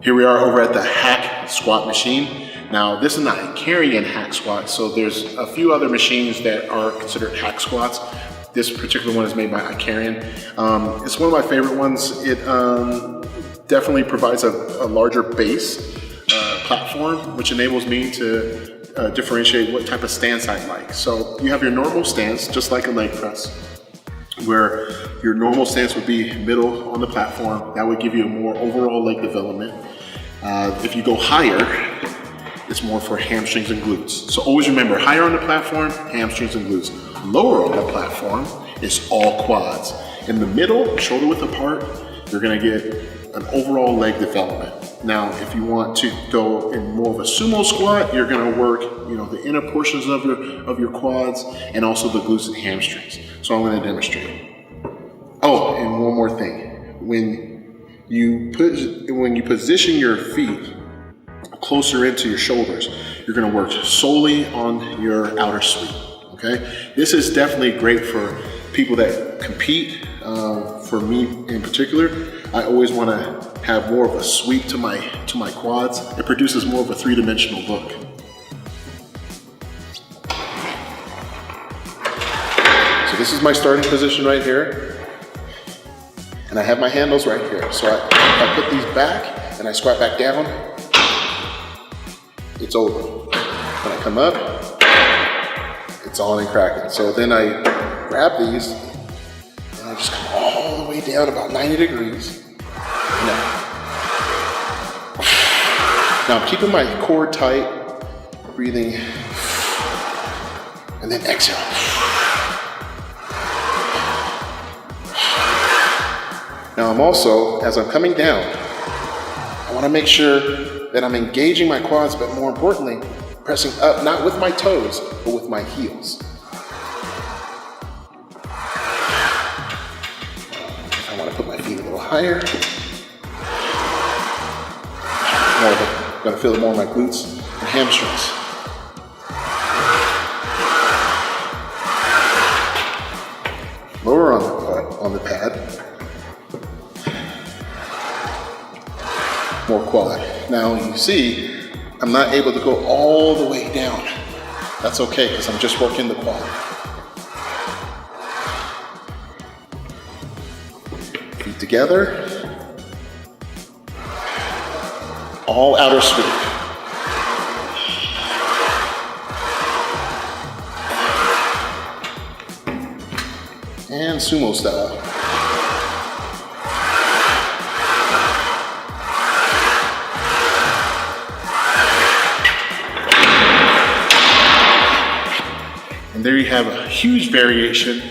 Here we are over at the hack squat machine. Now this is not a carrying hack squat, so there's a few other machines that are considered hack squats. This particular one is made by Carrion. It's one of my favorite ones. It definitely provides a larger base platform, which enables me to differentiate what type of stance I like. So you have your normal stance, just like a leg press, where your normal stance would be middle on the platform. That would give you a more overall leg development. If you go higher, it's more for hamstrings and glutes. So always remember, higher on the platform, hamstrings and glutes. Lower on the platform is all quads. In the middle, shoulder width apart, you're gonna get an overall leg development. Now, if you want to go in more of a sumo squat, you're gonna work, the inner portions of your quads and also the glutes and hamstrings. So I'm gonna demonstrate. Oh, and one more thing. When you position your feet closer into your shoulders, you're gonna work solely on your outer sweep, okay? This is definitely great for people that compete. For me in particular, I always wanna have more of a sweep to my quads. It produces more of a three-dimensional look. So this is my starting position right here. And I have my handles right here. So I put these back and I squat back down. It's over. When I come up, it's on and cracking. So then I grab these and I just come all the way down about 90 degrees. Now I'm keeping my core tight, breathing, and then exhale. Now I'm also, as I'm coming down, I want to make sure that I'm engaging my quads, but more importantly, pressing up, not with my toes, but with my heels. I want to put my feet a little higher. I'm going to feel more of my glutes and hamstrings. Lower on the pad. More quad. Now you see, I'm not able to go all the way down. That's okay, because I'm just working the quad. Feet together. All outer sweep. And sumo style. And there you have a huge variation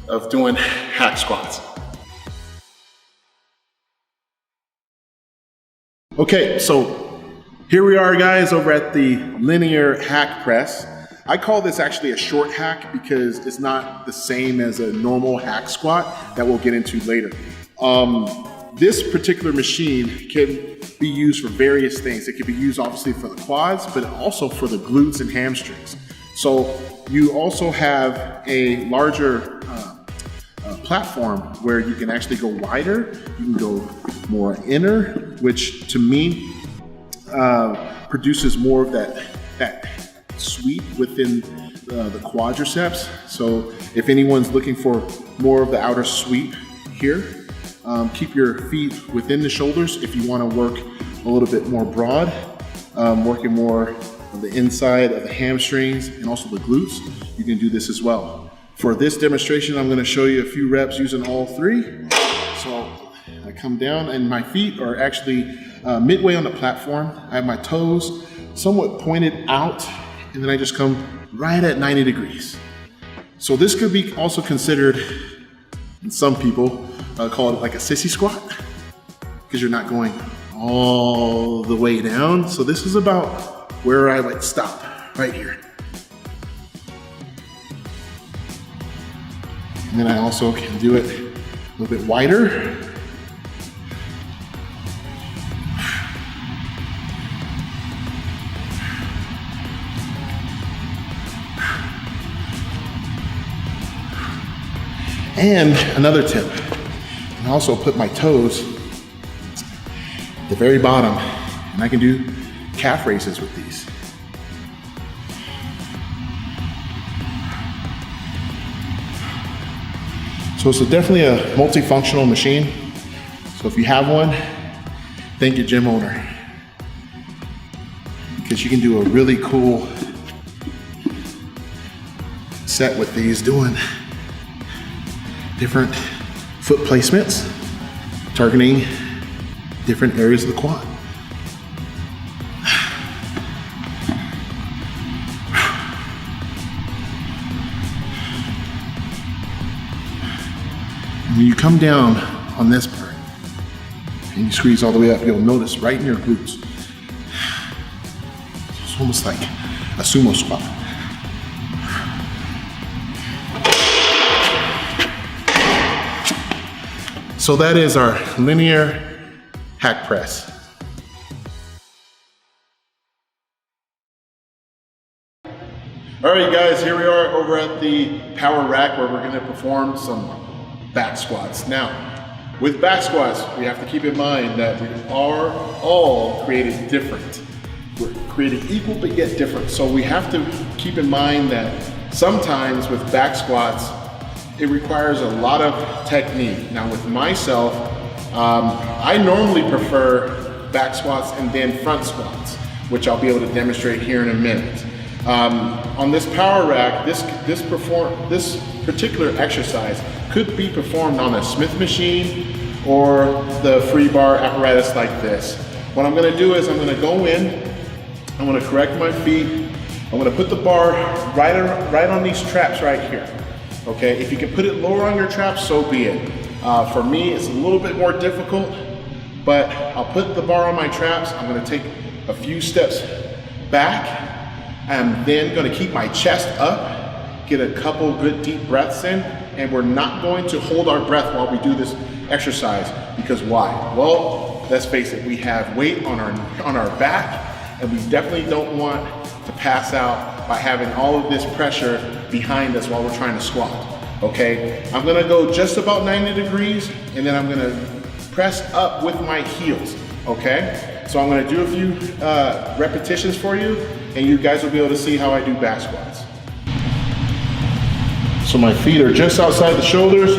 of doing hack squats. Okay, so here we are, guys, over at the linear hack press. I call this actually a short hack because it's not the same as a normal hack squat that we'll get into later. This particular machine can be used for various things. It can be used obviously for the quads, but also for the glutes and hamstrings. So you also have a larger platform where you can actually go wider, you can go more inner, which to me produces more of that sweep within the quadriceps. So if anyone's looking for more of the outer sweep here, keep your feet within the shoulders. If you want to work a little bit more broad, working more on the inside of the hamstrings and also the glutes, you can do this as well. For this demonstration, I'm going to show you a few reps using all three. So I come down and my feet are actually midway on the platform. I have my toes somewhat pointed out, and then I just come right at 90 degrees. So this could be also considered, and some people call it like a sissy squat, because you're not going all the way down. So this is about where I would stop, right here. And then I also can do it a little bit wider. And another tip, and also put my toes the very bottom, and I can do calf raises with these. So it's definitely a multifunctional machine. So if you have one, thank your gym owner, because you can do a really cool set with these, doing different foot placements, targeting different areas of the quad. When you come down on this part and you squeeze all the way up, you'll notice right in your glutes, it's almost like a sumo squat. So that is our linear hack press. All right, guys, here we are over at the power rack where we're gonna perform some back squats. Now, with back squats, we have to keep in mind that we are all created different. We're created equal, but yet different. So we have to keep in mind that sometimes with back squats, it requires a lot of technique. Now with myself, I normally prefer back squats and then front squats, which I'll be able to demonstrate here in a minute. On this power rack, this particular exercise could be performed on a Smith machine or the free bar apparatus like this. What I'm gonna do is I'm gonna go in, I'm gonna correct my feet, I'm gonna put the bar right on these traps right here. Okay, if you can put it lower on your traps, so be it. For me, it's a little bit more difficult, but I'll put the bar on my traps. I'm gonna take a few steps back. I'm then gonna keep my chest up, get a couple good deep breaths in, and we're not going to hold our breath while we do this exercise, because why? Well, let's face it, we have weight on our back, and we definitely don't want to pass out by having all of this pressure behind us while we're trying to squat, okay? I'm gonna go just about 90 degrees, and then I'm gonna press up with my heels, okay? So I'm gonna do a few repetitions for you, and you guys will be able to see how I do back squats. So my feet are just outside the shoulders,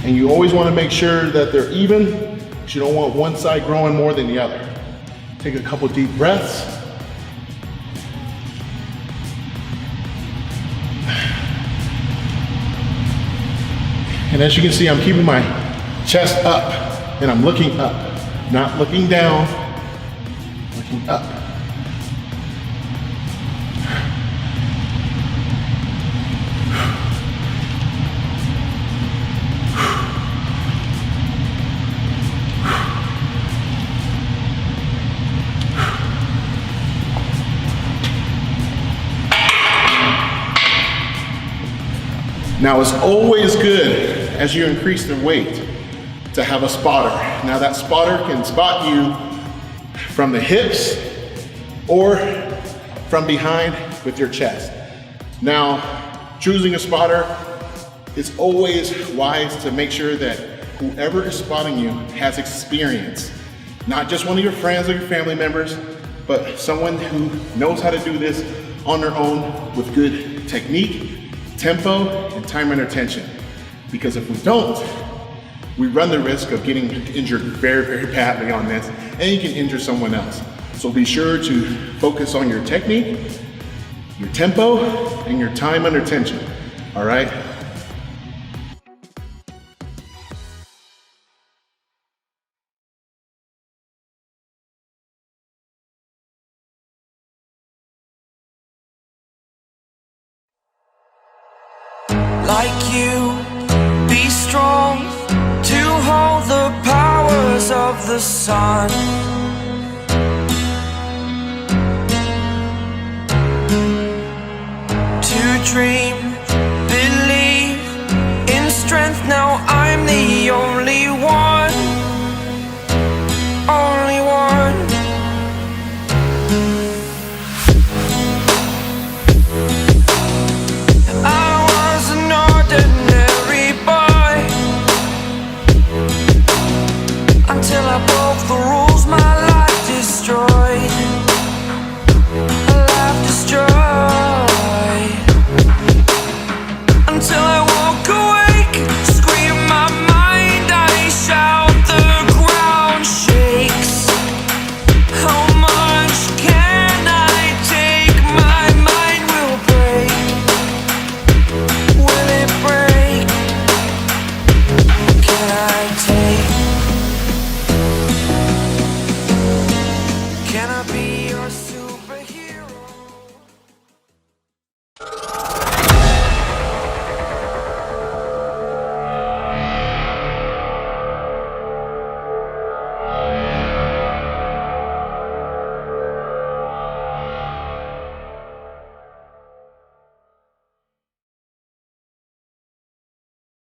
and you always wanna make sure that they're even, because you don't want one side growing more than the other. Take a couple deep breaths. And as you can see, I'm keeping my chest up, and I'm looking up, not looking down, looking up. Now it's always good as you increase the weight to have a spotter. Now that spotter can spot you from the hips or from behind with your chest. Now, choosing a spotter, it's always wise to make sure that whoever is spotting you has experience. Not just one of your friends or your family members, but someone who knows how to do this on their own with good technique, tempo, and time and attention. Because if we don't, we run the risk of getting injured very, very badly on this, and you can injure someone else. So be sure to focus on your technique, your tempo, and your time under tension, all right? Like you, be strong to hold the powers of the sun. To dream